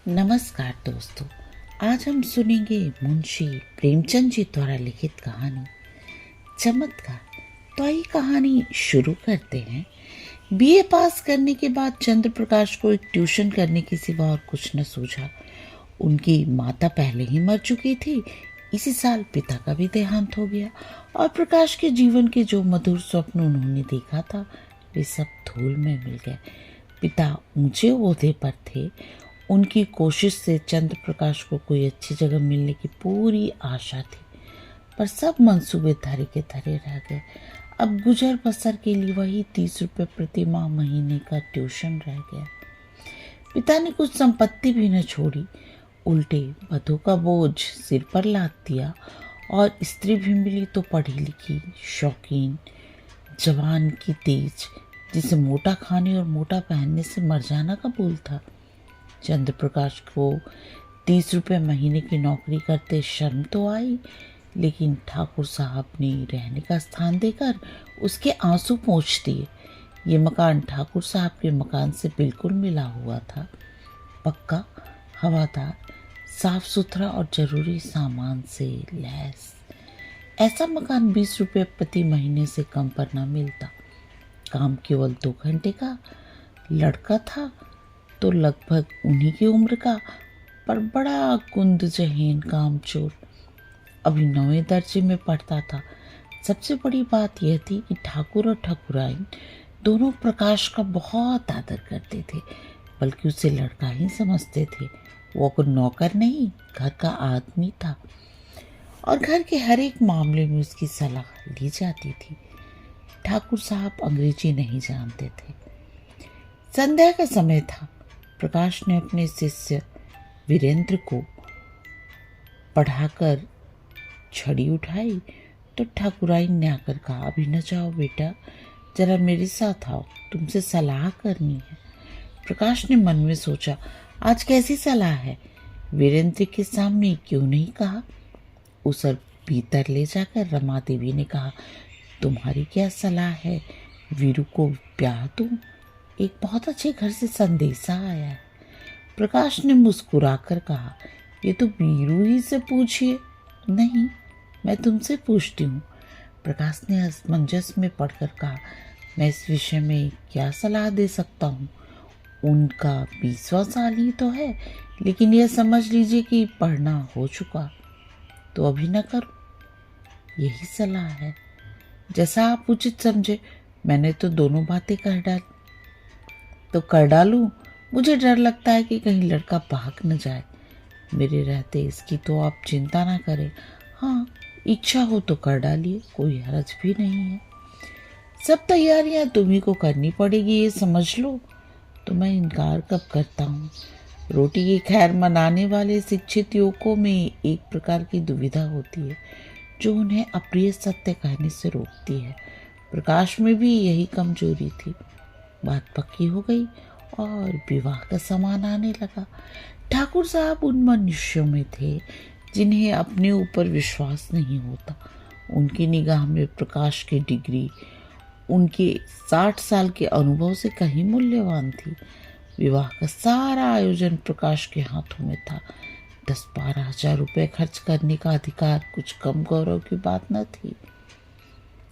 नमस्कार दोस्तों। आज हम सुनेंगे मुंशी प्रेमचंद जी द्वारा लिखित कहानी चमत्कार। तो आइए कहानी शुरू करते हैं। बीए पास करने के बाद चंद्र प्रकाश को एक ट्यूशन करने के सिवा और कुछ न सूझा। उनकी माता पहले ही मर चुकी थी। इसी साल पिता का भी देहांत हो गया और प्रकाश के जीवन के जो मधुर स्वप्न उन्होंने देखा था वे सब धूल में मिल गए। पिता ऊंचे ओहदे पर थे। उनकी कोशिश से चंद्र प्रकाश को कोई अच्छी जगह मिलने की पूरी आशा थी, पर सब मंसूबे धरे के धरे रह गए। अब गुजर बसर के लिए वही 30 रुपये प्रति माह महीने का ट्यूशन रह गया। पिता ने कुछ संपत्ति भी न छोड़ी, उल्टे बधू का बोझ सिर पर लाद दिया। और स्त्री भी मिली तो पढ़ी लिखी, शौकीन, जवान की तेज, जिसे मोटा खाने और मोटा पहनने से मर जाना कबूल था। चंद्र प्रकाश को 30 रुपये महीने की नौकरी करते शर्म तो आई, लेकिन ठाकुर साहब ने रहने का स्थान देकर उसके आंसू पोंछ दिए। ये मकान ठाकुर साहब के मकान से बिल्कुल मिला हुआ था, पक्का, हवादार, साफ सुथरा और जरूरी सामान से लैस। ऐसा मकान 20 रुपये प्रति महीने से कम पर न मिलता। काम केवल 2 घंटे का। लड़का था तो लगभग उन्हीं की उम्र का, पर बड़ा कुंद जहीन कामचोर। अभी 9वें दर्जे में पढ़ता था। सबसे बड़ी बात यह थी कि ठाकुर और ठाकुराइन दोनों प्रकाश का बहुत आदर करते थे, बल्कि उसे लड़का ही समझते थे। वो कोई नौकर नहीं, घर का आदमी था और घर के हर एक मामले में उसकी सलाह ली जाती थी। ठाकुर साहब अंग्रेजी नहीं जानते थे। संध्या का समय था। प्रकाश ने अपने शिष्य वीरेंद्र को पढ़ाकर छड़ी उठाई तो ठाकुराइन ने आकर कहा, अभी न जाओ बेटा, जरा मेरे साथ आओ, तुमसे सलाह करनी है। प्रकाश ने मन में सोचा, आज कैसी सलाह है? वीरेंद्र के सामने क्यों नहीं कहा? उसे भीतर ले जाकर रमा देवी ने कहा, तुम्हारी क्या सलाह है? वीरू को ब्याह दूं? एक बहुत अच्छे घर से संदेशा आया है। प्रकाश ने मुस्कुराकर कहा, ये तो वीरू ही से पूछिए। नहीं, मैं तुमसे पूछती हूँ। प्रकाश ने असमंजस में पढ़कर कहा, मैं इस विषय में क्या सलाह दे सकता हूँ? उनका 20वां साल ही तो है, लेकिन यह समझ लीजिए कि पढ़ना हो चुका, तो अभी न करो। यही सलाह है, जैसा आप उचित समझे। मैंने तो दोनों बातें कर डालूं। मुझे डर लगता है कि कहीं लड़का भाग न जाए। मेरे रहते इसकी तो आप चिंता ना करें। हाँ, इच्छा हो तो कर डालिए, कोई हर्ज भी नहीं है। सब तैयारियां तुम्ही को करनी पड़ेगी, ये समझ लो। तो मैं इनकार कब करता हूँ? रोटी की खैर मनाने वाले शिक्षित युवकों में एक प्रकार की दुविधा होती है जो उन्हें अप्रिय सत्य कहने से रोकती है। प्रकाश में भी यही कमजोरी थी। बात पक्की हो गई और विवाह का सामान आने लगा। ठाकुर साहब उन मनुष्यों में थे जिन्हें अपने ऊपर विश्वास नहीं होता। उनकी निगाह में प्रकाश की डिग्री उनके 60 साल के अनुभव से कहीं मूल्यवान थी। विवाह का सारा आयोजन प्रकाश के हाथों में था। 10-12 हजार रुपये खर्च करने का अधिकार कुछ कम गौरव की बात न थी।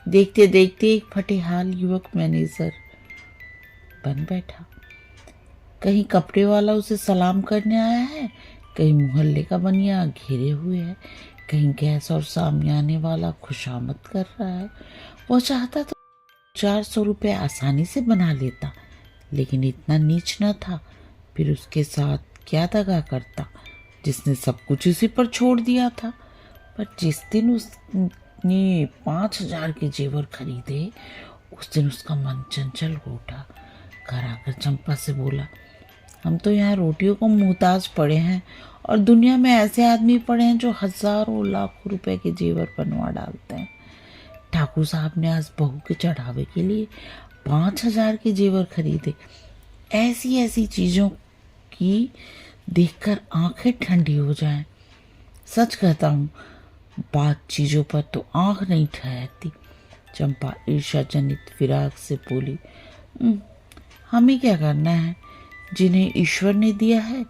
देखते देखते एक फटेहाल युवक मैनेजर बन बैठा। कहीं कपड़े वाला उसे सलाम करने आया है, कहीं मोहल्ले का बनिया घेरे हुए है, कहीं गैस और सामने वाला खुशामद कर रहा है। वो चाहता तो 400 रुपये आसानी से बना लेता, लेकिन इतना नीच न था। फिर उसके साथ क्या दगा करता जिसने सब कुछ उसी पर छोड़ दिया था। पर जिस दिन उसने 5,000 के जेवर खरीदे, उस दिन उसका मन चंचल हो उठा। घर आकर चंपा से बोला, हम तो यहाँ रोटियों को मुहताज पड़े हैं और दुनिया में ऐसे आदमी पड़े हैं जो हजारों लाखों रुपए के जेवर बनवा डालते हैं। ठाकुर साहब ने आज बहू के चढ़ावे के लिए 5,000 के जेवर खरीदे। ऐसी ऐसी चीजों की देखकर आंखें ठंडी हो जाएं। सच कहता हूँ, बात चीजों पर तो आंख नहीं ठहरती। चंपा ईर्ष्या जनित फिराक से बोली, हमें क्या करना है? जिन्हें ईश्वर ने दिया है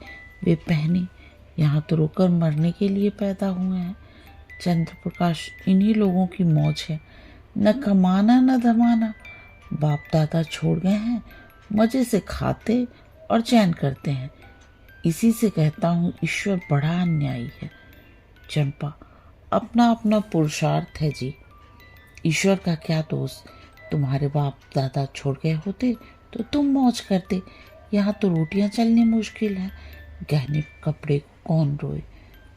वे पहने यहाँ तो रोकर मरने के लिए पैदा हुए हैं। चंद्र प्रकाश इन्हीं लोगों की मौज है, न कमाना न धमाना। बाप दादा छोड़ गए हैं, मजे से खाते और चैन करते हैं। इसी से कहता हूँ ईश्वर बड़ा अन्यायी है। चंपा, अपना अपना पुरुषार्थ है जी, ईश्वर का क्या दोष। तुम्हारे बाप दादा छोड़ गए होते तो तुम मौज करते। यहाँ तो रोटियां चलनी मुश्किल है, गहने कपड़े को कौन रोए।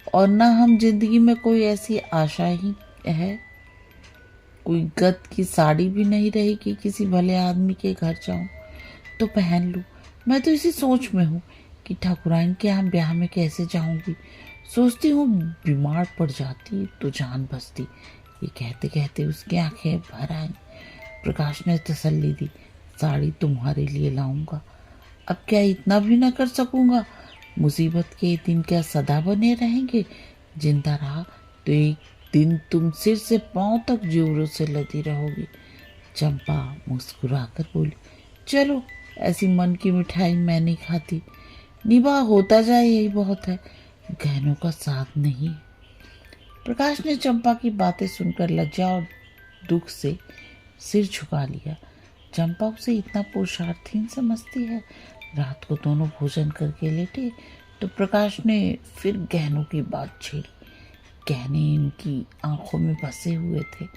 और ना हम जिंदगी में कोई ऐसी आशा ही है, कोई गत की साड़ी भी नहीं रही कि किसी भले आदमी के घर जाऊं तो पहन लूं। मैं तो इसी सोच में हूँ कि ठाकुराइन के यहाँ ब्याह में कैसे जाऊंगी। सोचती हूँ बीमार पड़ जाती तो जान बचती। ये कहते कहते उसकी आंखें भर आई। प्रकाश ने तसल्ली दी, साड़ी तुम्हारे लिए लाऊंगा। अब क्या इतना भी न कर सकूंगा? मुसीबत के दिन क्या सदा बने रहेंगे? जिंदा रहा तो एक दिन तुम सिर से पांव तक जोरों से लदी रहोगी। चंपा मुस्कुराकर बोली, चलो, ऐसी मन की मिठाई मैं नहीं खाती। निभा होता जाए यही बहुत है, गहनों का साथ नहीं। प्रकाश ने चंपा की बातें सुनकर लज्जा और दुख से सिर झुका लिया। चंपा उसे इतना पुरुषार्थहीन समझती है। रात को दोनों भोजन करके लेटे तो प्रकाश ने फिर गहनों की बात छेड़ी। गहने इनकी आंखों में बसे हुए थे।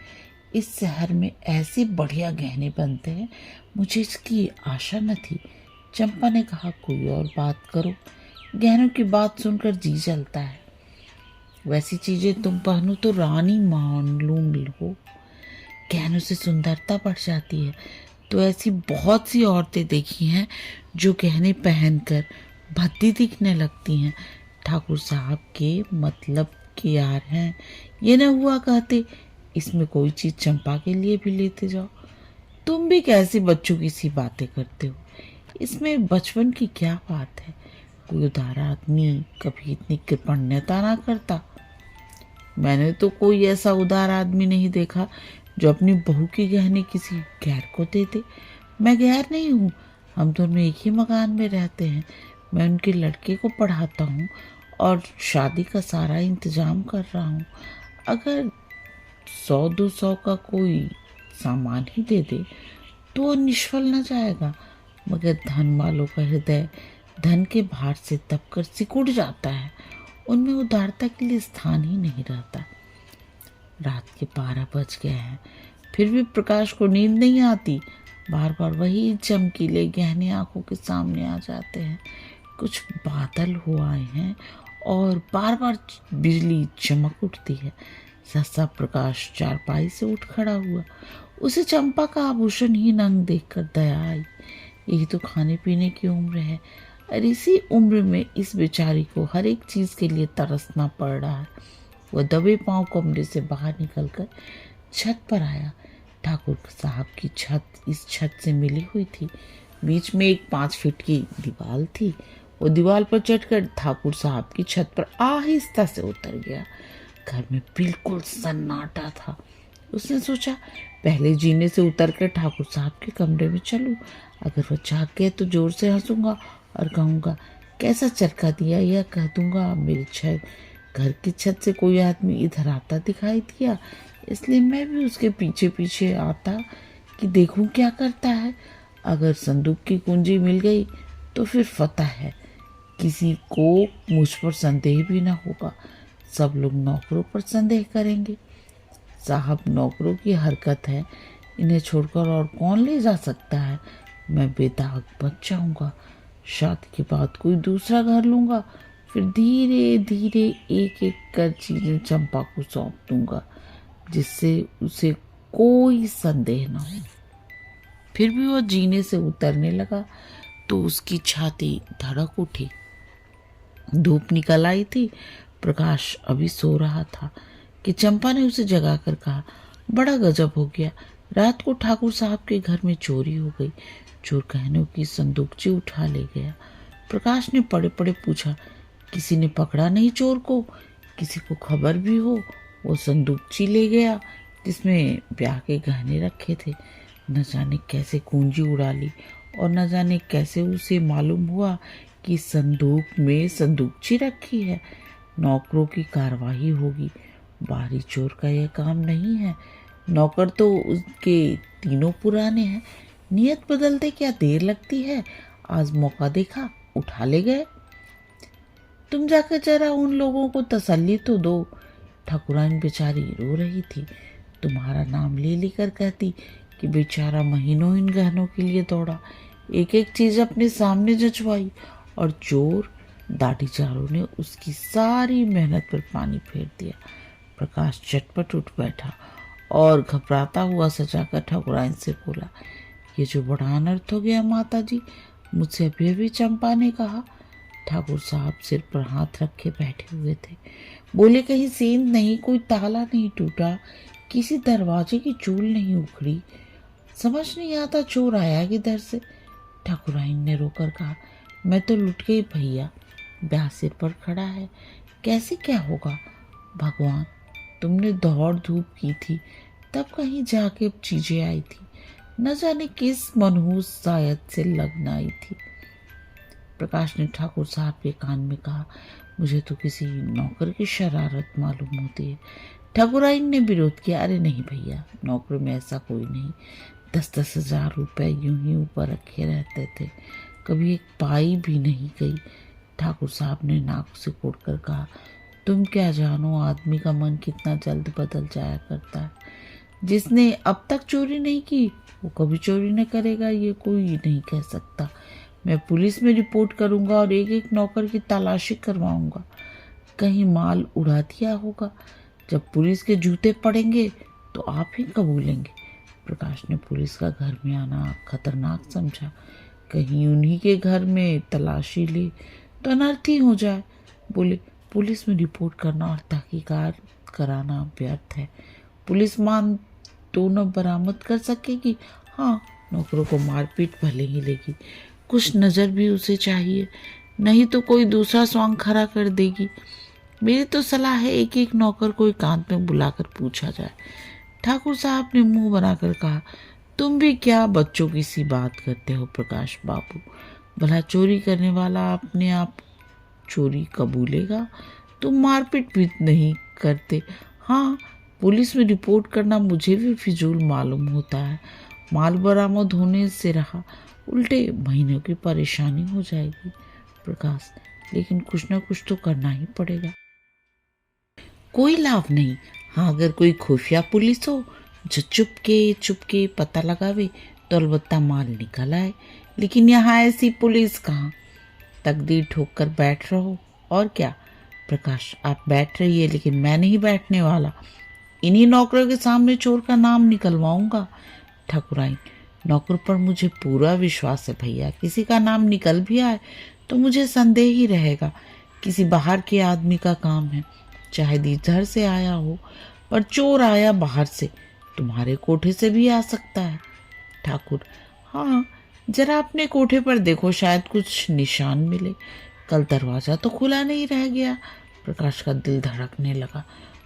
इस शहर में ऐसे बढ़िया गहने बनते हैं, मुझे इसकी आशा न थी। चंपा ने कहा, कोई और बात करो, गहनों की बात सुनकर जी जलता है। वैसी चीजें तुम पहनो तो रानी मालूम हो, गहनों से सुंदरता बढ़ जाती है। तो ऐसी बहुत सी औरतें देखी हैं जो गहने पहनकर भद्दी दिखने लगती हैं। ठाकुर साहब के मतलब के यार हैं, ये न हुआ कहते। इसमें कोई चीज चंपा के लिए भी लेते जाओ। तुम भी कैसी बच्चों की सी बातें करते हो, इसमें बचपन की क्या बात है। कोई उदार आदमी कभी इतनी कृपण्यता ना करता। मैंने तो कोई ऐसा उदार आदमी नहीं देखा जो अपनी बहू के गहने किसी गैर को दे दे। मैं गैर नहीं हूँ, हम दोनों एक ही मकान में रहते हैं। मैं उनके लड़के को पढ़ाता हूँ और शादी का सारा इंतजाम कर रहा हूँ। अगर 100-200 का कोई सामान ही दे दे तो निष्फल न जाएगा। मगर धन वालों का हृदय धन के भार से दबकर सिकुड़ जाता है, उनमें उदारता के लिए स्थान ही नहीं रहता। रात के 12 बज गए हैं, फिर भी प्रकाश को नींद नहीं आती। बार बार वही चमकीले गहने आंखों के सामने आ जाते हैं। कुछ बादल हो आए हैं और बार बार बिजली चमक उठती है। सहसा प्रकाश चारपाई से उठ खड़ा हुआ। उसे चंपा का आभूषण ही नंग देखकर दया आई। यही तो खाने पीने की उम्र है, और इसी उम्र में इस बेचारी को हर एक चीज के लिए तरसना पड़ रहा है। वह दबे पांव कमरे से बाहर निकलकर छत पर आया। ठाकुर साहब की छत इस छत से मिली हुई थी। बीच में एक 5 फीट की दीवार थी। वो दीवार पर चढ़कर ठाकुर साहब की छत पर आहिस्ता से उतर गया। घर में बिल्कुल सन्नाटा था। उसने सोचा, पहले जीने से उतरकर ठाकुर साहब के कमरे में चलूं। अगर वह जाग गए तो जोर से हंसूंगा और कहूँगा, कैसा चरखा दिया। यह कह दूंगा, मेरी छत घर की छत से कोई आदमी इधर आता दिखाई दिया, इसलिए मैं भी उसके पीछे पीछे आता कि देखूं क्या करता है। अगर संदूक की कुंजी मिल गई तो फिर फतह है, किसी को मुझ पर संदेह भी ना होगा। सब लोग नौकरों पर संदेह करेंगे। साहब नौकरों की हरकत है, इन्हें छोड़कर और कौन ले जा सकता है। मैं बेदाग बच जाऊंगा। शादी के बाद कोई दूसरा घर लूंगा, फिर धीरे धीरे एक एक कर चीजें चंपा को सौंप दूंगा, जिससे उसे कोई संदेह न हो। फिर भी वह जीने से उतरने लगा तो उसकी छाती धड़क उठी। धूप निकल आई थी। प्रकाश अभी सो रहा था कि चंपा ने उसे जगाकर कहा, बड़ा गजब हो गया, रात को ठाकुर साहब के घर में चोरी हो गई। चोर गहनों की संदूकची उठा ले गया। प्रकाश ने पड़े पड़े पूछा, किसी ने पकड़ा नहीं चोर को? किसी को खबर भी हो? वो संदूकची ले गया जिसमें ब्याह के गहने रखे थे। न जाने कैसे कुंजी उड़ा ली और न जाने कैसे उसे मालूम हुआ कि संदूक में संदूकची रखी है। नौकरों की कार्रवाई होगी। बाहरी चोर का यह काम नहीं है। नौकर तो उसके तीनों पुराने हैं। नियत बदलते क्या देर लगती है। आज मौका देखा, उठा ले गए। तुम जाकर जरा उन लोगों को तसल्ली तो दो। ठाकुराइन बेचारी रो रही थी। तुम्हारा नाम ले लेकर कहती कि बेचारा महीनों इन गहनों के लिए दौड़ा, एक एक चीज अपने सामने जचवाई, और चोर दाढ़ीचारों ने उसकी सारी मेहनत पर पानी फेर दिया। प्रकाश चटपट उठ बैठा और घबराता हुआ सजाकर ठाकुराइन से बोला, ये जो बड़ा अनर्थ हो गया माता जी, मुझसे अभी चंपा ने कहा। ठाकुर साहब सिर पर हाथ रखे बैठे हुए थे। बोले, कहीं सेंध नहीं, कोई ताला नहीं टूटा, किसी दरवाजे की चूल नहीं उखड़ी, समझ नहीं आता चोर आया किधर से। ठाकुराइन ने रोकर कहा, मैं तो लुट गई भैया, ब्याह सिर पर खड़ा है, कैसे क्या होगा। भगवान, तुमने दौड़ धूप की थी, तब कहीं जाके चीजें आई थी, न जाने किस मनहूस शायद से लगना आई थी। प्रकाश ने ठाकुर साहब के कान में कहा, मुझे तो किसी नौकर की शरारत मालूम होती है। ठाकुराइन ने विरोध किया, अरे नहीं भैया, नौकर में ऐसा कोई नहीं, 10-10 हजार रुपये यूं ही ऊपर रखे रहते थे, कभी एक पाई भी नहीं गई। ठाकुर साहब ने नाक से कोड़कर कहा, तुम क्या जानो आदमी का मन कितना जल्द बदल जाया करता है। जिसने अब तक चोरी नहीं की वो कभी चोरी न करेगा, ये कोई नहीं कह सकता। मैं पुलिस में रिपोर्ट करूंगा और एक एक नौकर की तलाशी करवाऊंगा, कहीं माल उड़ा दिया होगा। जब पुलिस के जूते पड़ेंगे तो आप ही कबूलेंगे। प्रकाश ने पुलिस का घर में आना खतरनाक समझा। कहीं उन्हीं के घर में तलाशी ले तो अनर्थ ही हो जाए। बोले, पुलिस में रिपोर्ट करना और तहकीकात कराना व्यर्थ है। पुलिस मान तो न बरामद कर सकेगी, हाँ नौकरों को मारपीट भले ही लेगी, कुछ नज़र भी उसे चाहिए, नहीं तो कोई दूसरा सॉन्ग खड़ा कर देगी। मेरी तो सलाह है एक एक नौकर को एकांत में बुलाकर पूछा जाए। ठाकुर साहब ने मुंह बनाकर कहा, तुम भी क्या बच्चों की सी बात करते हो प्रकाश बाबू। भला चोरी करने वाला अपने आप चोरी कबूलेगा? तुम मारपीट भी नहीं करते। हाँ, पुलिस में रिपोर्ट करना मुझे भी फिजूल मालूम होता है। माल बरामद होने से रहा, उल्टे महीनों की परेशानी हो जाएगी। प्रकाश, लेकिन कुछ ना कुछ तो करना ही पड़ेगा। कोई लाभ नहीं। हाँ, अगर कोई खुफिया पुलिस हो जो चुपके पता लगावे तो अलबत्ता माल निकल आए, लेकिन यहाँ ऐसी पुलिस कहाँ। तकदीर ठोक कर बैठ रहो और क्या। प्रकाश, आप बैठ रहिए, लेकिन मैं नहीं बैठने वाला। इन्हीं नौकरों के सामने चोर का नाम निकलवाऊंगा। ठाकुराइन, नौकर पर मुझे पूरा विश्वास है भैया, किसी का नाम निकल भी आए तो मुझे संदेह ही रहेगा, किसी बाहर के आदमी का काम है, चाहे इधर से आया हो, पर चोर आया बाहर से, तुम्हारे कोठे से भी आ सकता है। ठाकुर, हाँ जरा अपने कोठे पर देखो, शायद कुछ निशान मिले, कल दरवाजा तो खुला नहीं रह गया। प्रकाश का दिल धड़कने लगा।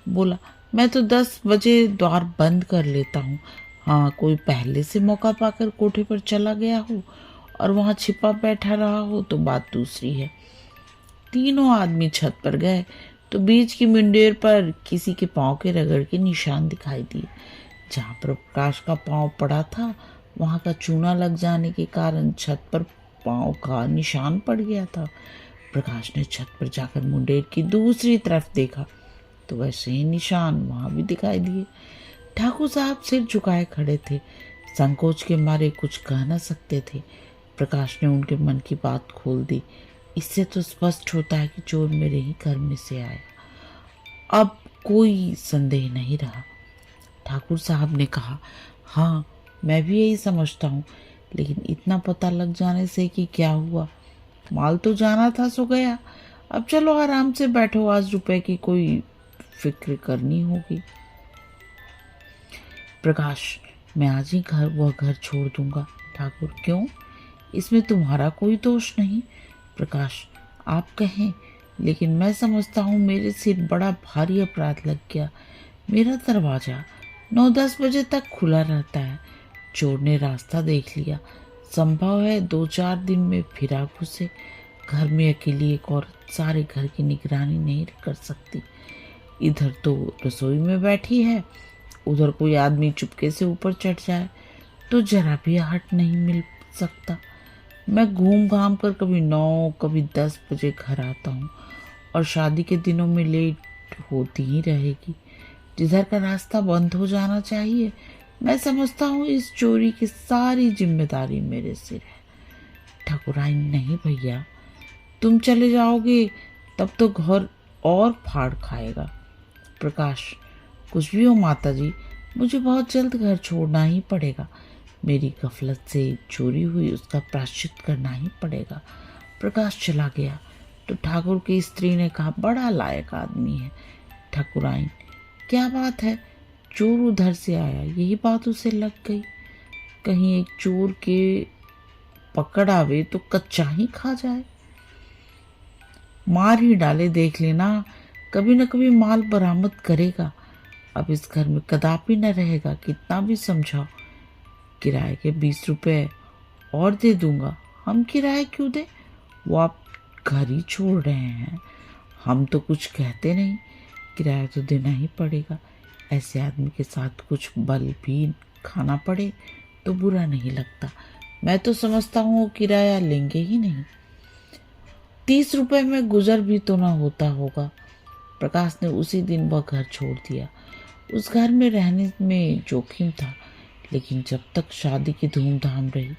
बोला, मैं तो 10 बजे द्वार बंद कर लेता हूँ। हाँ, कोई पहले से मौका पाकर कोठे पर चला गया हो और वहाँ छिपा बैठा रहा हो तो बात दूसरी है। तीनों आदमी छत पर गए तो बीच की मुंडेर पर किसी के पाँव के रगड़ के निशान दिखाई दिए। जहाँ पर प्रकाश का पाँव पड़ा था वहाँ का चूना लग जाने के कारण छत पर पाँव का निशान पड़ गया था। प्रकाश ने छत पर जाकर मुंडेर की दूसरी तरफ देखा तो वैसे ही निशान वहाँ भी दिखाई दिए। ठाकुर साहब सिर झुकाए खड़े थे, संकोच के मारे कुछ कह न सकते थे। प्रकाश ने उनके मन की बात खोल दी। इससे तो स्पष्ट होता है कि चोर मेरे ही घर में से आया। अब कोई संदेह नहीं रहा। ठाकुर साहब ने कहा, हाँ मैं भी यही समझता हूँ, लेकिन इतना पता लग जाने से कि क्या हुआ। माल तो जाना था सो गया, अब चलो आराम से बैठो, आज रुपए की कोई फिक्र करनी होगी। प्रकाश, मैं आज ही वह घर छोड़ दूंगा। ठाकुर, क्यों? इसमें तुम्हारा कोई दोष नहीं। प्रकाश, आप कहें, लेकिन मैं समझता हूँ मेरे सिर बड़ा भारी अपराध लग गया। मेरा दरवाज़ा 9-10 बजे तक खुला रहता है, चोर ने रास्ता देख लिया, संभव है 2-4 दिन में फिर आ घुसे। घर में अकेली एक औरत सारे घर की निगरानी नहीं कर सकती। इधर तो रसोई में बैठी है, उधर कोई आदमी चुपके से ऊपर चढ़ जाए तो जरा भी आहट नहीं मिल सकता। मैं घूम घाम कर कभी 9 कभी 10 बजे घर आता हूँ और शादी के दिनों में लेट होती ही रहेगी। जिधर का रास्ता बंद हो जाना चाहिए, मैं समझता हूँ इस चोरी की सारी जिम्मेदारी मेरे सिर है। ठाकुराइन, नहीं भैया, तुम चले जाओगे तब तो घर और फाड़ खाएगा। प्रकाश, कुछ भी हो माता जी, मुझे बहुत जल्द घर छोड़ना ही पड़ेगा। मेरी गफलत से चोरी हुई उसका प्रायश्चित करना ही पड़ेगा। प्रकाश चला गया तो ठाकुर की स्त्री ने कहा, बड़ा लायक आदमी है। ठाकुराइन, क्या बात है, चोर उधर से आया, यही बात उसे लग गई। कहीं एक चोर के पकड़ आवे तो कच्चा ही खा जाए, मार ही डाले, देख लेना कभी न कभी माल बरामद करेगा। अब इस घर में कदापि न रहेगा, कितना भी समझाओ। किराए के 20 रुपए और दे दूंगा। हम किराया क्यों दें, वो आप घर ही छोड़ रहे हैं, हम तो कुछ कहते नहीं, किराया तो देना ही पड़ेगा। ऐसे आदमी के साथ कुछ बल भी खाना पड़े तो बुरा नहीं लगता। मैं तो समझता हूँ किराया लेंगे ही नहीं। 30 रुपए में गुजर भी तो ना होता होगा। प्रकाश ने उसी दिन वह घर छोड़ दिया। उस घर में रहने में जोखिम था, लेकिन जब तक शादी की धूमधाम रही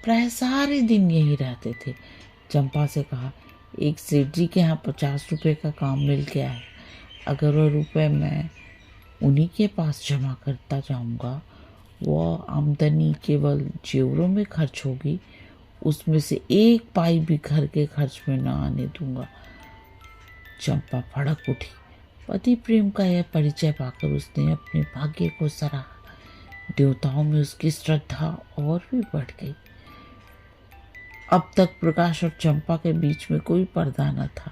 प्राय सारे दिन यही रहते थे। चंपा से कहा, एक सेठ जी के यहाँ 50 रुपए का काम मिल गया है। अगर वह रुपए मैं उन्हीं के पास जमा करता जाऊंगा, वह आमदनी केवल जेवरों में खर्च होगी, उसमें से एक पाई भी घर के खर्च में न आने दूंगा। चंपा भड़क उठी। पति प्रेम का यह परिचय पाकर उसने अपने भाग्य को सराहा। देवताओं में उसकी श्रद्धा और भी बढ़ गई। अब तक प्रकाश और चंपा के बीच में कोई पर्दा न था।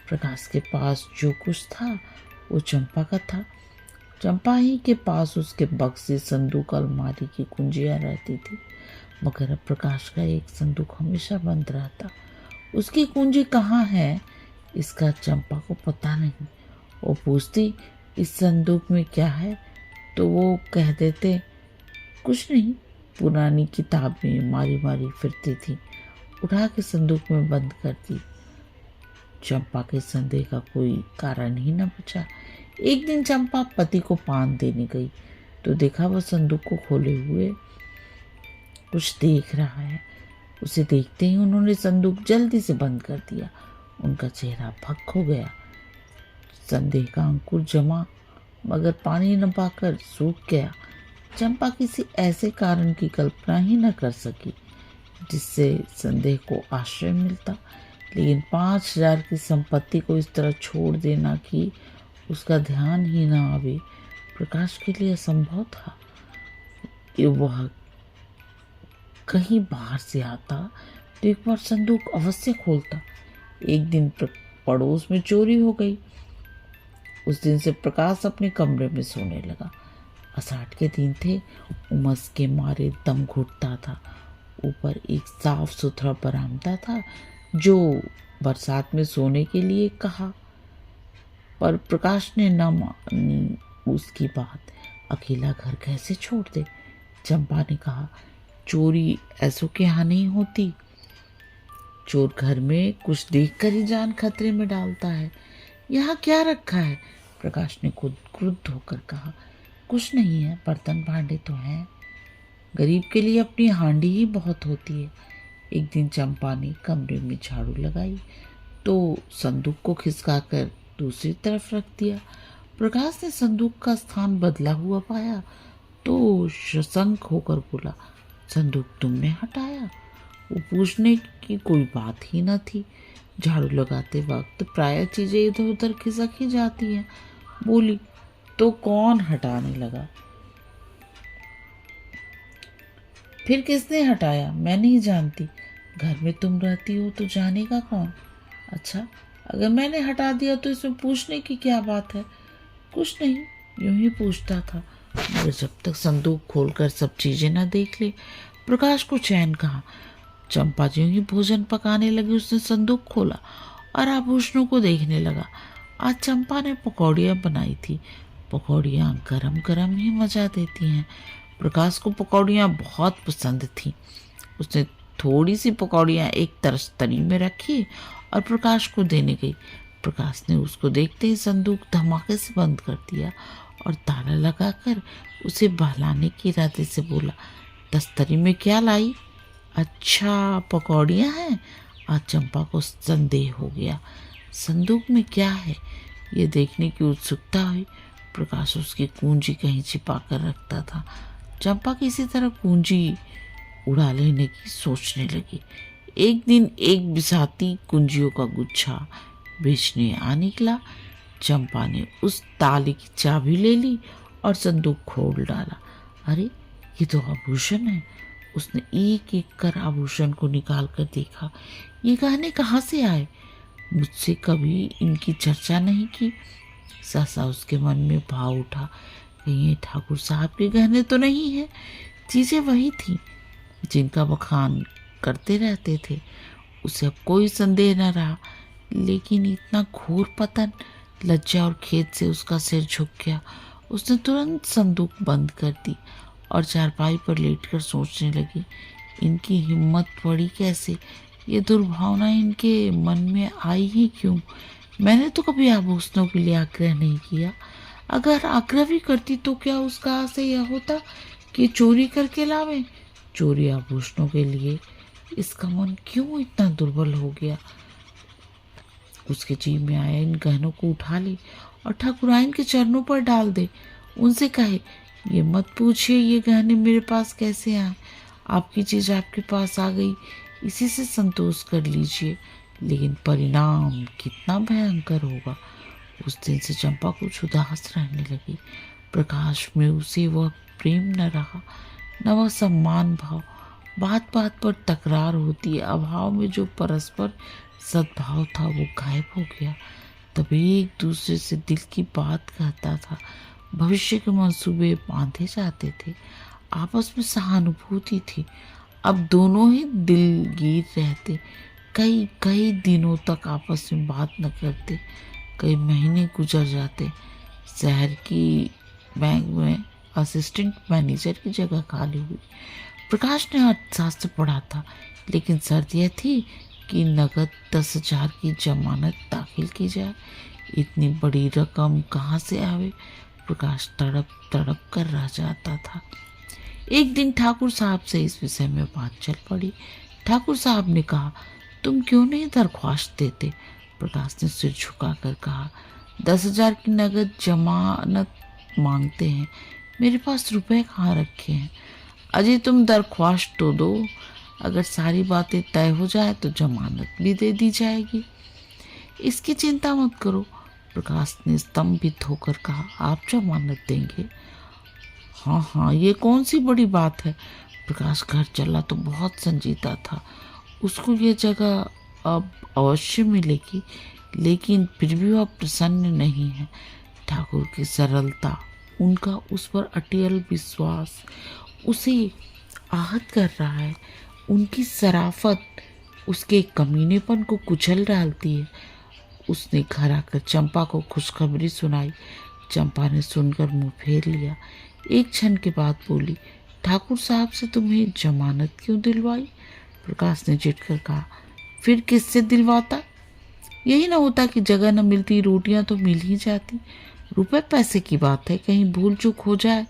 प्रकाश के पास जो कुछ था वो चंपा का था। चंपा ही के पास उसके बक्से, संदूक, अलमारी की कुंजियां रहती थी, मगर अब प्रकाश का एक संदूक हमेशा बंद रहता। उसकी कुंजी कहाँ है इसका चंपा को पता नहीं। वो पूछती, इस संदूक में क्या है, तो वो कह देते, कुछ नहीं, पुरानी किताबें मारी मारी फिरती थी, उठा के संदूक में बंद कर दी। चंपा के संदेह का कोई कारण ही न बचा। एक दिन चंपा पति को पान देने गई तो देखा वह संदूक को खोले हुए कुछ देख रहा है। उसे देखते ही उन्होंने संदूक जल्दी से बंद कर दिया। उनका चेहरा भक हो गया। संदेह का अंकुर जमा मगर पानी न पाकर सूख गया। चंपा किसी ऐसे कारण की कल्पना ही न कर सकी जिससे संदेह को आश्रय मिलता, लेकिन 5,000 की संपत्ति को इस तरह छोड़ देना कि उसका ध्यान ही न आवे प्रकाश के लिए असंभव था। वह कहीं बाहर से आता तो एक बार संदूक अवश्य खोलता। एक दिन पड़ोस में चोरी हो गई। उस दिन से प्रकाश अपने कमरे में सोने लगा। अषाढ़ के दिन थे, उमस के मारे दम घुटता था। ऊपर एक साफ सुथरा बरामदा था जो बरसात में सोने के लिए कहा, पर प्रकाश ने न मानी उसकी बात। अकेला घर कैसे छोड़ दे। चंपा ने कहा, चोरी ऐसों के यहाँ नहीं होती, चोर घर में कुछ देखकर ही जान खतरे में डालता है। यहाँ क्या रखा है? प्रकाश ने खुद क्रुद्ध होकर कहा, कुछ नहीं है, बर्तन भांडे तो हैं, गरीब के लिए अपनी हांडी ही बहुत होती है। एक दिन चंपा ने कमरे में झाड़ू लगाई तो संदूक को खिसकाकर दूसरी तरफ रख दिया। प्रकाश ने संदूक का स्थान बदला हुआ पाया तो सशंक होकर बोला, संदूक तुमने हटाया? वो पूछने की कोई बात ही न थी। झाड़ू लगाते वक्त प्राय चीजें इधर उधर खिसक ही जाती हैं। बोली, तो कौन हटाने लगा? फिर किसने हटाया? मैं नहीं जानती। घर में तुम रहती हो तो जानेगा कौन? अच्छा, अगर मैंने हटा दिया तो इसमें पूछने की क्या बात है? कुछ नहीं, यूं ही पूछता था। मगर जब तक संदूक खोलकर सब चीजें न देख ले प्रकाश को चैन कहाँ। चंपा ज्यों ही भोजन पकाने लगी उसने संदूक खोला और आभूषणों को देखने लगा। आज चंपा ने पकौड़ियाँ बनाई थी। पकौड़ियाँ गरम गरम ही मजा देती हैं। प्रकाश को पकौड़ियाँ बहुत पसंद थी। उसने थोड़ी सी पकौड़ियाँ एक तरी में रखी और प्रकाश को देने गई। प्रकाश ने उसको देखते ही संदूक धमाके से बंद कर दिया और ताला लगाकर उसे बहलाने के इरादे से बोला, तस्तरी में क्या लाई? अच्छा, पकौड़ियाँ हैं। आज चंपा को संदेह हो गया, संदूक में क्या है ये देखने की उत्सुकता हुई। प्रकाश उसकी कुंजी कहीं छिपा कर रखता था। चंपा किसी तरह कुंजी उड़ा लेने की सोचने लगी। एक दिन एक बिसाती कुंजियों का गुच्छा बेचने आ निकला। चंपा ने उस ताले की चाबी ले ली और संदूक खोल डाला। अरे, ये तो आभूषण है। उसने एक एक कर आभूषण को निकाल कर देखा। ये गहने कहाँ से आए? मुझसे कभी इनकी चर्चा नहीं की। सहसा उसके मन में भाव उठा, कहीं ये ठाकुर साहब के गहने तो नहीं है। चीजें वही थी जिनका बखान करते रहते थे। उसे अब कोई संदेह न रहा, लेकिन इतना घोर पतन, लज्जा और खेद से उसका सिर झुक गया। उसने तुरंत संदूक बंद कर दी और चारपाई पर लेटकर सोचने लगी, इनकी हिम्मत पड़ी कैसे? ये दुर्भावना इनके मन में आई ही क्यों? मैंने तो कभी आभूषणों के लिए आग्रह नहीं किया। अगर आग्रह भी करती तो क्या उसका आशय यह होता कि चोरी करके लावे? चोरी आभूषणों के लिए इसका मन क्यों इतना दुर्बल हो गया? उसके जी में आया इन गहनों को उठा ले और ठाकुराइन के चरणों पर डाल दे। उनसे कहे, ये मत पूछिए ये गहने मेरे पास कैसे आए। आपकी चीज आपके पास आ गई, इसी से संतोष कर लीजिए। लेकिन परिणाम कितना भयंकर होगा। उस दिन से चंपा कुछ उदास रहने लगी। प्रकाश में उसे वह प्रेम न रहा, न वह सम्मान भाव। बात बात पर तकरार होती है। अभाव में जो परस्पर सद्भाव था वो गायब हो गया। तभी एक दूसरे से दिल की बात कहता था। भविष्य के मंसूबे बांधे जाते थे। आपस में सहानुभूति थी। अब दोनों ही दिलगीर रहते। कई कई दिनों तक आपस में बात न करते। कई महीने गुजर जाते। शहर की बैंक में असिस्टेंट मैनेजर की जगह खाली हुई। प्रकाश ने अर्थशास्त्र पढ़ा था, लेकिन शर्त यह थी कि नगद 10,000 की जमानत दाखिल की जाए। इतनी बड़ी रकम कहाँ से आवे? प्रकाश तड़प तड़प कर रह जाता था। एक दिन ठाकुर साहब से इस विषय में बात चल पड़ी। ठाकुर साहब ने कहा, तुम क्यों नहीं दरख्वास्त देते? प्रकाश ने सिर झुकाकर कहा, 10,000 की नगद जमानत मांगते हैं। मेरे पास रुपए कहाँ रखे हैं? अजय तुम दरख्वास्त तो दो। अगर सारी बातें तय हो जाए तो जमानत भी दे दी जाएगी। इसकी चिंता मत करो। प्रकाश ने स्तंभित होकर कहा, आप जमानत देंगे? हाँ हाँ, ये कौन सी बड़ी बात है। प्रकाश घर चला तो बहुत संजीदा था। उसको ये जगह अब अवश्य मिलेगी, लेकिन फिर भी वह प्रसन्न नहीं है। ठाकुर की सरलता, उनका उस पर अटल विश्वास उसे आहत कर रहा है। उनकी शराफत उसके कमीनेपन को कुचल डालती है। उसने घर आकर चंपा को खुशखबरी सुनाई। चंपा ने सुनकर मुंह फेर लिया। एक क्षण के बाद बोली, ठाकुर साहब से तुम्हें जमानत क्यों दिलवाई? प्रकाश ने चिढ़कर कहा, फिर किससे दिलवाता? यही ना होता कि जगह न मिलती, रोटियां तो मिल ही जाती। रुपए पैसे की बात है, कहीं भूल चूक हो जाए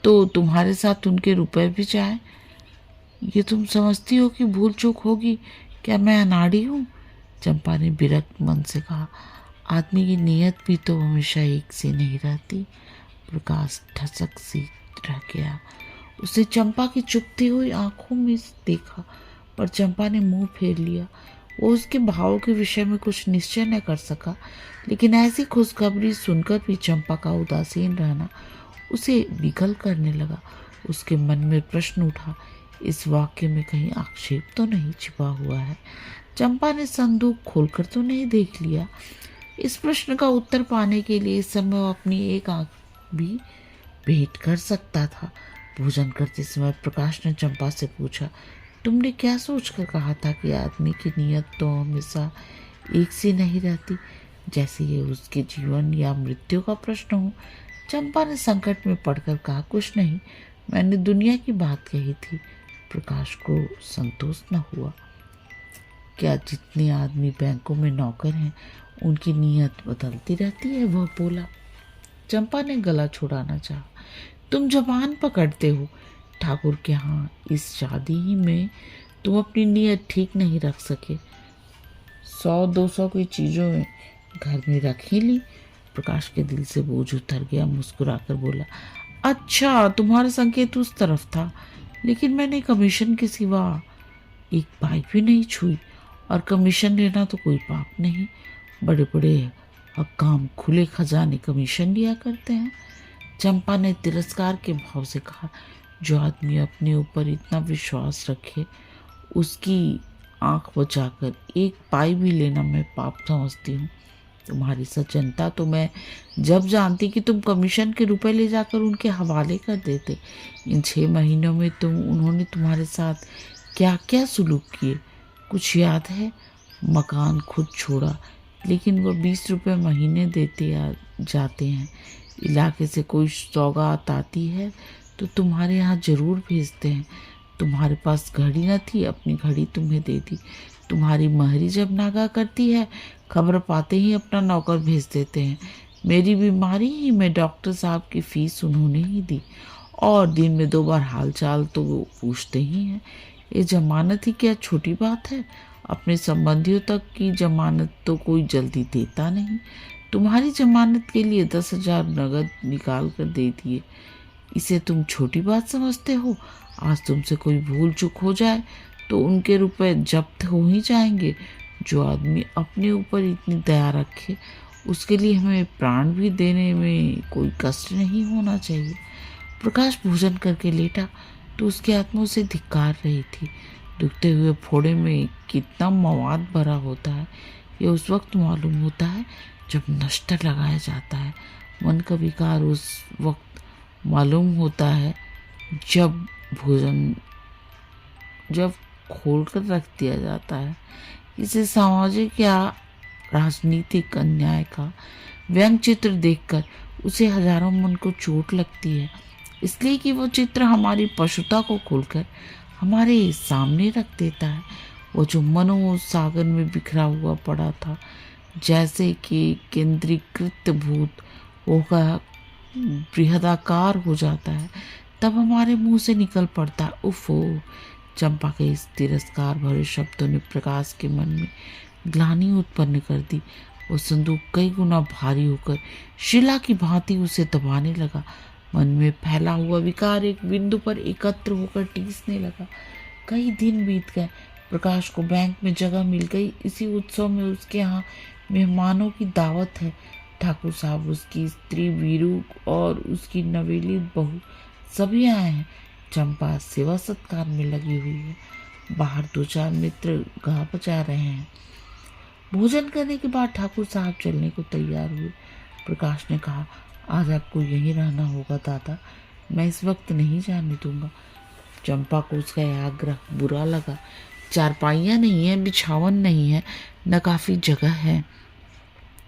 तो तुम्हारे साथ उनके रुपए भी जाए। ये तुम समझती हो कि भूल चूक होगी? क्या मैं अनाड़ी हूँ? चंपा ने विरक्त मन से कहा, आदमी की नीयत भी तो हमेशा एक सी नहीं रहती। प्रकाश ठसक सी रह गया। उसने चंपा की चुपती हुई आंखों में देखा, पर चंपा ने मुंह फेर लिया। वो उसके भावों के विषय में कुछ निश्चय न कर सका, लेकिन ऐसी खुशखबरी सुनकर भी चंपा का उदासीन रहना उसे विकल करने लगा। उसके मन में प्रश्न उठा, इस वाक्य में कहीं आक्षेप तो नहीं छिपा हुआ है? चंपा ने संदूक खोलकर तो नहीं देख लिया? इस प्रश्न का उत्तर पाने के लिए इस समय वो अपनी एक आंख भी भेंट कर सकता था। भोजन करते समय प्रकाश ने चंपा से पूछा, तुमने क्या सोचकर कहा था कि आदमी की नीयत तो हमेशा एक सी नहीं रहती, जैसे ये उसके जीवन या मृत्यु का प्रश्न हो। चंपा ने संकट में पड़कर कहा, कुछ नहीं, मैंने दुनिया की बात कही थी। प्रकाश को संतोष न हुआ। क्या जितने आदमी बैंकों में नौकर हैं उनकी नीयत बदलती रहती है, वह बोला। चंपा ने गला छुड़ाना चाहा। तुम जबान पकड़ते हो। ठाकुर के यहाँ इस शादी ही में तुम अपनी नीयत ठीक नहीं रख सके। 100-200 की चीज़ों में घर में रख ही ली। प्रकाश के दिल से बोझ उतर गया। मुस्कुराकर बोला, अच्छा, तुम्हारा संकेत उस तरफ था, लेकिन मैंने कमीशन के सिवा एक पाई भी नहीं छुई, और कमीशन लेना तो कोई पाप नहीं। बड़े बड़े हक्काम खुले खजाने कमीशन लिया करते हैं। चंपा ने तिरस्कार के भाव से कहा, जो आदमी अपने ऊपर इतना विश्वास रखे उसकी आंख बचाकर एक पाई भी लेना मैं पाप समझती हूँ। तुम्हारी सज्जनता तो मैं जब जानती कि तुम कमीशन के रुपए ले जाकर उनके हवाले कर देते। इन 6 महीनों में उन्होंने तुम्हारे साथ क्या क्या सुलूक किए, कुछ याद है? मकान खुद छोड़ा, लेकिन वह 20 रुपये महीने देते जाते हैं। इलाके से कोई सौगात आती है तो तुम्हारे यहाँ जरूर भेजते हैं। तुम्हारे पास घड़ी न थी, अपनी घड़ी तुम्हें दे दी। तुम्हारी महरी जब नागा करती है, खबर पाते ही अपना नौकर भेज देते हैं। मेरी बीमारी ही में डॉक्टर साहब की फीस उन्होंने ही दी, और दिन में 2 बार हालचाल तो वो पूछते ही हैं। ये जमानत ही क्या छोटी बात है? अपने संबंधियों तक की जमानत तो कोई जल्दी देता नहीं। तुम्हारी जमानत के लिए 10,000 नगद निकाल कर दे दिए। इसे तुम छोटी बात समझते हो? आज तुमसे कोई भूल चूक हो जाए तो उनके रुपए जब्त हो ही जाएंगे। जो आदमी अपने ऊपर इतनी दया रखे उसके लिए हमें प्राण भी देने में कोई कष्ट नहीं होना चाहिए। प्रकाश भोजन करके लेटा तो उसकी आत्मा उसे धिक्कार रही थी। दुखते हुए फोड़े में कितना मवाद भरा होता है, यह उस वक्त मालूम होता है जब नष्टर लगाया जाता है। मन का विकार उस वक्त मालूम होता है जब भोजन खोल कर रख दिया जाता है। इसे सामाजिक या राजनीतिक अन्याय का व्यंग चित्र देखकर उसे हजारों मन को चोट लगती है, इसलिए कि वो चित्र हमारी पशुता को खोलकर हमारे सामने रख देता है। वो जो मनो सागर में बिखरा हुआ पड़ा था, जैसे कि केंद्रीकृत भूत होकर बृहदाकार हो जाता है, तब हमारे मुंह से निकल पड़ता है, उफ़ो। चंपा के इस तिरस्कार भरे शब्दों ने प्रकाश के मन में ग्लानि उत्पन्न कर दी। वो संदूक कई गुना भारी होकर शिला की भांति उसे दबाने लगा। मन में फैला हुआ विकार एक बिंदु पर एकत्र होकर टीसने लगा। कई दिन बीत गए। प्रकाश को बैंक में जगह मिल गई। इसी उत्सव में उसके यहाँ मेहमानों की दावत है। ठाकुर साहब, उसकी स्त्री वीरू और उसकी नवेली बहू सभी आए हैं। चंपा सेवा सत्कार में लगी हुई है। बाहर 2-4 मित्र गा बजा रहे हैं। भोजन करने के बाद ठाकुर साहब चलने को तैयार हुए। प्रकाश ने कहा, आज आपको यहीं रहना होगा दादा, मैं इस वक्त नहीं जाने दूंगा। चंपा को उसका आग्रह बुरा लगा। चारपाइयाँ नहीं है, बिछावन नहीं है, न काफ़ी जगह है।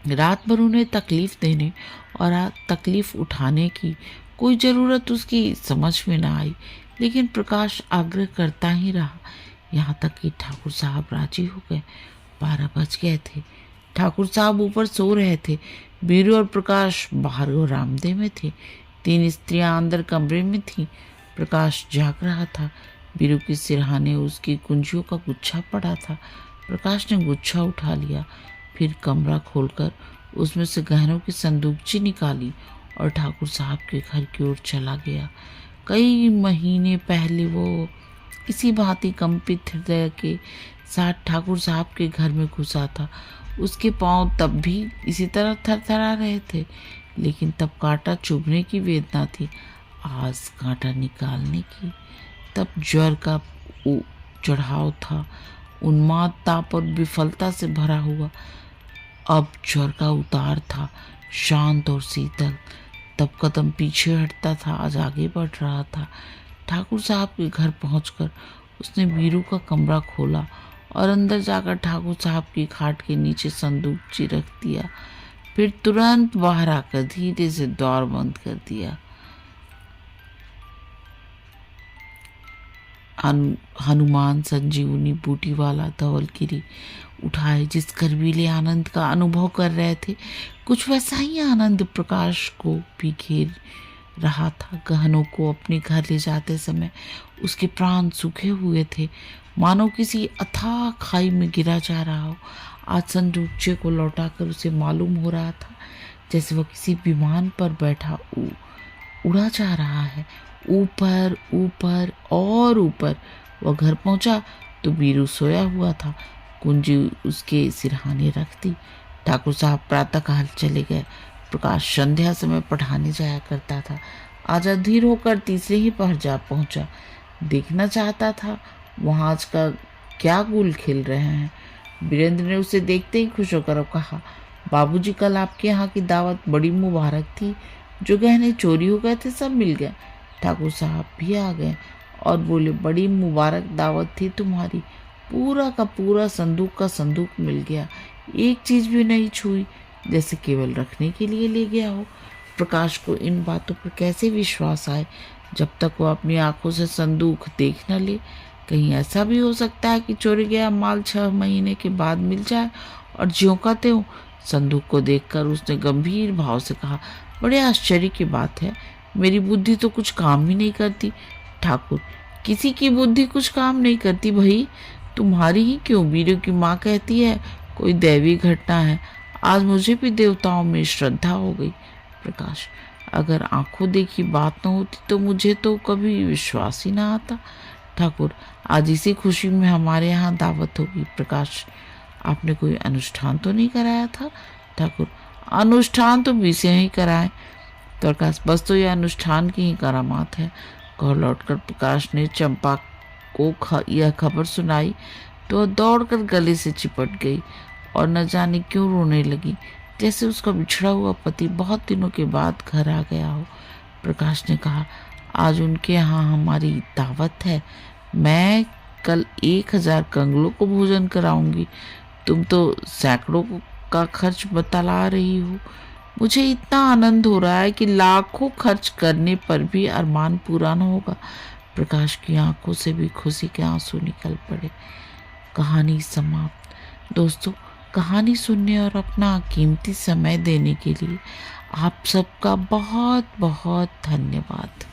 रात भर उन्हें तकलीफ देने और तकलीफ उठाने की कोई ज़रूरत उसकी समझ में ना आई, लेकिन प्रकाश आग्रह करता ही रहा। यहाँ तक कि ठाकुर साहब राजी हो गए। 12 बज गए थे। ठाकुर साहब ऊपर सो रहे थे। बीरू और प्रकाश बाहर बरामदे में थे। 3 स्त्रियां अंदर कमरे में थीं। प्रकाश जाग रहा था। बीरू की सिरहाने उसकी कुंजियों का गुच्छा पड़ा था। प्रकाश ने गुच्छा उठा लिया, फिर कमरा खोलकर उसमें से गहनों की संदूकची निकाली और ठाकुर साहब के घर की ओर चला गया। कई महीने पहले वो इसी भांति कंपित हृदय के साथ ठाकुर साहब के घर में घुसा था। उसके पांव तब भी इसी तरह थरथरा रहे थे, लेकिन तब कांटा चुभने की वेदना थी, आज कांटा निकालने की। तब ज्वर का चढ़ाव था, उन्माद ताप और विफलता से भरा हुआ। अब ज्वर का उतार था, शांत और शीतल। तब कदम पीछे हटता था, आज आगे बढ़ रहा था। ठाकुर साहब के घर पहुंचकर उसने वीरू का कमरा खोला और अंदर जाकर ठाकुर साहब की खाट के नीचे संदूकची रख दिया। फिर तुरंत बाहर आकर धीरे से द्वार बंद कर दिया। हनुमान संजीवनी बूटी वाला धवलगिरी उठाए जिस गर्वीले आनंद का अनुभव कर रहे थे, कुछ वैसा ही आनंद प्रकाश को भी घेर रहा था। गहनों को अपने घर ले जाते समय उसके प्राण सूखे हुए थे, मानो किसी अथाह खाई में गिरा जा रहा हो। आज संदूकचे को लौटाकर उसे मालूम हो रहा था जैसे वह किसी विमान पर बैठा उड़ा जा रहा है, ऊपर ऊपर और ऊपर। वह घर पहुंचा तो वीरू सोया हुआ था। कुंजी उसके सिरहाने रख दी। ठाकुर साहब प्रातःकाल चले गए। प्रकाश संध्या समय पढ़ाने जाया करता था। आज अधीर होकर तीसरे ही पहर जा पहुंचा। देखना चाहता था वहां आज का क्या गुल खिल रहे हैं। वीरेंद्र ने उसे देखते ही खुश होकर कहा, बाबूजी, कल आपके यहाँ की दावत बड़ी मुबारक थी। जो गहने चोरी हो गए थे सब मिल गए। ठाकुर साहब भी आ गए और बोले, बड़ी मुबारक दावत थी तुम्हारी। पूरा का पूरा संदूक का संदूक मिल गया, एक चीज भी नहीं छुई, जैसे केवल रखने के लिए ले गया हो। प्रकाश को इन बातों पर कैसे विश्वास आए जब तक वह अपनी आंखों से संदूक देख न ले। कहीं ऐसा भी हो सकता है कि चोरी गया माल 6 महीने के बाद मिल जाए और ज्यों का त्यों। संदूक को देखकर उसने गंभीर भाव से कहा, बड़े आश्चर्य की बात है, मेरी बुद्धि तो कुछ काम ही नहीं करती। ठाकुर, किसी की बुद्धि कुछ काम नहीं करती भाई, तुम्हारी ही क्यों? वीरू की माँ कहती है कोई दैवी घटना है। आज मुझे भी देवताओं में श्रद्धा हो गई। प्रकाश, अगर आंखों देखी बात न होती तो मुझे तो कभी विश्वास ही ना आता। ठाकुर, आज इसी खुशी में हमारे यहाँ दावत होगी। प्रकाश, आपने कोई अनुष्ठान तो नहीं कराया था? ठाकुर, अनुष्ठान तो बीसे ही कराए। प्रकाश, बस तो यह अनुष्ठान की ही करामात है। घर लौटकर प्रकाश ने चंपा को यह खबर सुनाई तो दौड़कर गले से चिपट गई और न जाने क्यों रोने लगी, जैसे उसका बिछड़ा हुआ पति बहुत दिनों के बाद घर आ गया हो। प्रकाश ने कहा, आज उनके यहाँ हमारी दावत है। मैं कल 1000 कंगलों को भोजन कराऊंगी। तुम तो सैकड़ों का खर्च बतला रही हो। मुझे इतना आनंद हो रहा है कि लाखों खर्च करने पर भी अरमान पूरा न होगा। प्रकाश की आंखों से भी खुशी के आंसू निकल पड़े। कहानी समाप्त। दोस्तों, कहानी सुनने और अपना कीमती समय देने के लिए आप सबका बहुत बहुत धन्यवाद।